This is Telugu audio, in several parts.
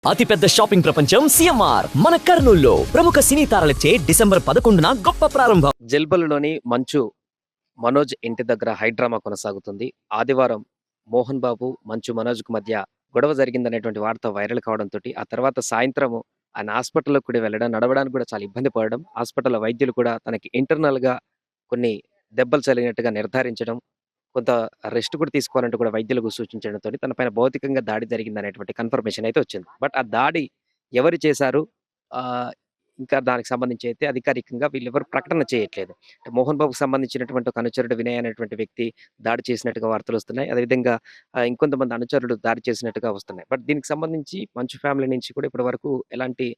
అతిపెద్ద షాపింగ్ ప్రపంచం సిఎంఆర్ మన కర్నూలులో ప్రముఖ సినీ తారలచే డిసెంబర్ 11న గొప్ప ప్రారంభం. జల్బలులోని మంచు మనోజ్ ఇంటి దగ్గర హైడ్రామా కొనసాగుతుంది. ఆదివారం మోహన్ బాబు, మంచు మనోజ్‌కు మధ్య గొడవ జరిగిందనేటువంటి వార్త వైరల్ కావడంతోటి, ఆ తర్వాత సాయంత్రము ఆయన హాస్పిటల్‌కి కూడా వెళ్ళడం, నడవడానికి కూడా చాలా ఇబ్బంది పడడం, హాస్పిటల్‌లో వైద్యులు కూడా తనకి ఇంటర్నల్‌గా కొన్ని దెబ్బలు తగిలినట్టుగా నిర్ధారించడం, కొంత రెస్ట్ కూడా తీసుకోవాలంటూ కూడా వైద్యులకు సూచించడంతోటి తన పైన భౌతికంగా దాడి జరిగిందనేటువంటి కన్ఫర్మేషన్ అయితే వచ్చింది. బట్ ఆ దాడి ఎవరు చేశారు? ఆహ్, ఇంకా దానికి సంబంధించి అయితే అధికారికంగా వీళ్ళెవరు ప్రకటన చేయట్లేదు. అంటే మోహన్ బాబుకి సంబంధించినటువంటి ఒక అనుచరుడు వినయ్ అనేటువంటి వ్యక్తి దాడి చేసినట్టుగా వార్తలొస్తున్నాయి. అదేవిధంగా ఇంకొంతమంది అనుచరులు దాడి చేసినట్టుగా వస్తున్నాయి. బట్ దీనికి సంబంధించి మంచు ఫ్యామిలీ నుంచి కూడా ఇప్పటి వరకు ఎలాంటి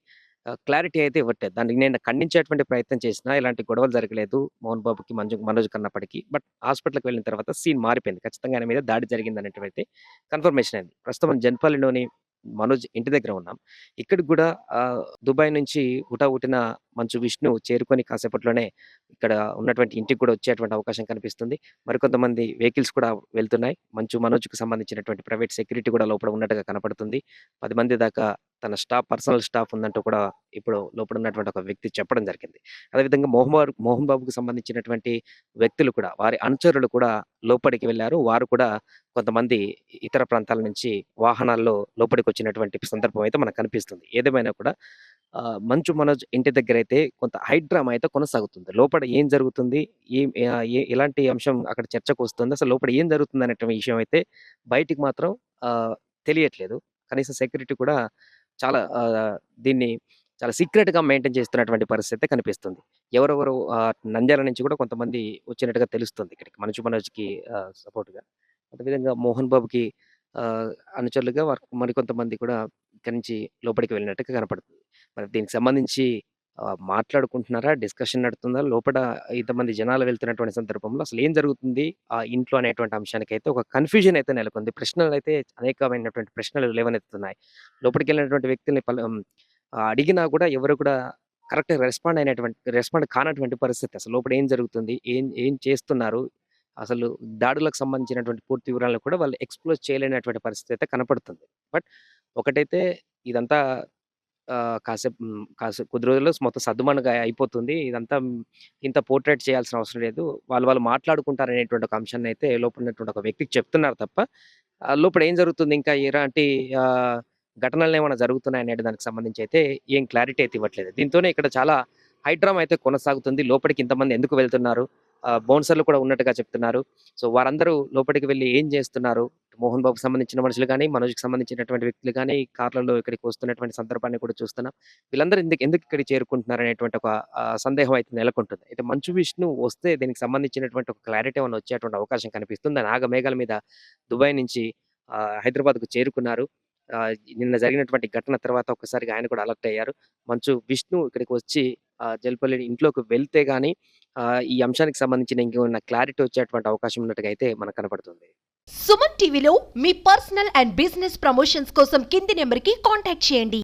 క్లారిటీ అయితే ఇవ్వట్లేదు. దాన్ని నేను ఖండించేటువంటి ప్రయత్నం చేసినా ఎలాంటి గొడవలు జరగలేదు మోహన్ బాబుకి, మనోజ్ కన్నప్పటికి. బట్ హాస్పిటల్‌కి వెళ్ళిన తర్వాత సీన్ మారిపోయింది. ఖచ్చితంగా ఆయన మీద దాడి జరిగిందనేటివైతే కన్ఫర్మేషన్ అయింది. ప్రస్తుతం జన్పల్లిలోని మనోజ్ ఇంటి దగ్గర ఉన్నాం. ఇక్కడికి గూడా దుబాయ్ నుంచి హుటాహుటిన మంచు విష్ణు చేరుకొని కాసేపట్లోనే ఇక్కడ ఉన్నటువంటి ఇంటికి కూడా వచ్చేటువంటి అవకాశం కనిపిస్తుంది. మరికొంతమంది వెహికల్స్ కూడా వెళ్తున్నాయి. మంచు మనోజ్‌కి సంబంధించినటువంటి ప్రైవేట్ సెక్యూరిటీ కూడా లోపల ఉన్నట్టుగా కనపడుతుంది. 10 మంది దాకా తన పర్సనల్ స్టాఫ్ ఉందంటూ కూడా ఇప్పుడు లోపల ఉన్నటువంటి ఒక వ్యక్తి చెప్పడం జరిగింది. అదేవిధంగా మోహన్ బాబుకి సంబంధించినటువంటి వ్యక్తులు కూడా, వారి అనుచరులు కూడా లోపలికి వెళ్లారు. వారు కూడా కొంతమంది ఇతర ప్రాంతాల నుంచి వాహనాల్లో లోపలికొచ్చినటువంటి సందర్భం అయితే మనకు కనిపిస్తుంది. ఏదేమైనా కూడా మంచు మనోజ్ ఇంటి దగ్గరైతే కొంత హైడ్రామా అయితే కొనసాగుతుంది. లోపల ఏం జరుగుతుంది? ఏం ఎలాంటి అంశం అక్కడ చర్చకొస్తుంది? అసలు లోపల ఏం జరుగుతుందనేటువంటి విషయం అయితే బయటికి మాత్రం తెలియట్లేదు. కనీసం సెక్యూరిటీ కూడా చాలా దీన్ని చాలా సీక్రెట్‌గా మెయింటైన్ చేస్తున్నటువంటి పరిస్థితి కనిపిస్తుంది. ఎవరెవరు నంద్యాల నుంచి కూడా కొంతమంది వచ్చినట్టుగా తెలుస్తుంది ఇక్కడికి మంచు మనోజ్‌కి సపోర్ట్‌గా. అదేవిధంగా మోహన్ బాబుకి అనుచరులుగా మరికొంతమంది కూడా ఇక్కడి నుంచి లోపలికి వెళ్ళినట్టుగా కనపడుతుంది. మరి దీనికి సంబంధించి మాట్లాడుకుంటున్నారా? డిస్కషన్ నడుతుందా? లోపట ఇంతమంది జనాలు వెళ్తున్నటువంటి సందర్భంలో అసలు ఏం జరుగుతుంది ఆ ఇంట్లో అనేటువంటి అంశానికైతే ఒక కన్‌ఫ్యూజన్ అయితే నెలకొంది. ప్రశ్నలైతే అనేకమైనటువంటి ప్రశ్నలు లేవనెత్తుతున్నాయి. లోపటికెళ్ళినటువంటి వ్యక్తుల్ని అడిగినా కూడా ఎవరు కూడా కరెక్ట్‌గా రెస్పాండ్ కానటువంటి పరిస్థితి. అసలు లోపల ఏం జరుగుతుంది? ఏం ఏం చేస్తున్నారు? అసలు దాడులకు సంబంధించినటువంటి పూర్తి వివరాలను కూడా వాళ్ళు ఎక్స్‌ప్లోజ్ చేయలేనటువంటి పరిస్థితి అయితే కనపడుతుంది. బట్ ఒకటైతే ఇదంతా కొద్ది రోజుల్లో మొత్తం సద్దుమణుగా అయిపోతుంది. ఇదంతా ఇంత పోర్ట్రేట్ చేయాల్సిన అవసరం లేదు. వాళ్ళు మాట్లాడుకుంటారనేటువంటి ఒక అంశాన్నయితే లోపల ఉన్నటువంటి ఒక వ్యక్తికి చెప్తున్నారు తప్ప, లోపల ఏం జరుగుతుంది, ఇంకా ఎలాంటి ఘటనలేమన్నా జరుగుతున్నాయనే దానికి సంబంధించి అయితే ఏం క్లారిటీ అయితే ఇవ్వట్లేదు. దీంతోనే ఇక్కడ చాలా హైడ్రామా అయితే కొనసాగుతుంది. లోపలికి ఇంతమంది ఎందుకు వెళ్తున్నారు? బౌన్సర్‌లు కూడా ఉన్నట్టుగా చెప్తున్నారు. సో, వారందరూ లోపలికి వెళ్లి ఏం చేస్తున్నారు? మోహన్ బాబుకి సంబంధించిన మనుషులు గాని, మనోజ్‌కి సంబంధించినటువంటి వ్యక్తులు గాని కార్‌లలో ఇక్కడికి వస్తున్నటువంటి సందర్భాన్ని కూడా చూస్తున్నాం. వీళ్ళందరూ ఎందుకు ఇక్కడికి చేరుకుంటున్నారనేటువంటి ఒక సందేహం అయితే నెలకొంటుంది. అయితే మంచు విష్ణు వస్తే దీనికి సంబంధించినటువంటి ఒక క్లారిటీ ఏమన్నా వచ్చేటువంటి అవకాశం కనిపిస్తుంది. నాగమేఘాల మీద దుబాయ్ నుంచి హైదరాబాద్‌కు చేరుకున్నారు. నిన్న జరిగినటువంటి ఘటన తర్వాత ఒక్కసారిగా ఆయన కూడా అలర్ట్ అయ్యారు. మంచు విష్ణు ఇక్కడికి వచ్చి జల్పల్లి ఇంట్లోకి వెళ్తే గాని ఈ అంశానికి సంబంధించిన ఇంకేమన్నా క్లారిటీ వచ్చేటువంటి అవకాశం ఉన్నట్టుగా అయితే మనకు కనపడుతుంది. సుమన్ టీవీలో మీ పర్సనల్ అండ్ బిజినెస్ ప్రమోషన్స్ కోసం కింది నెంబర్‌కి కాంటాక్ట్ చేయండి.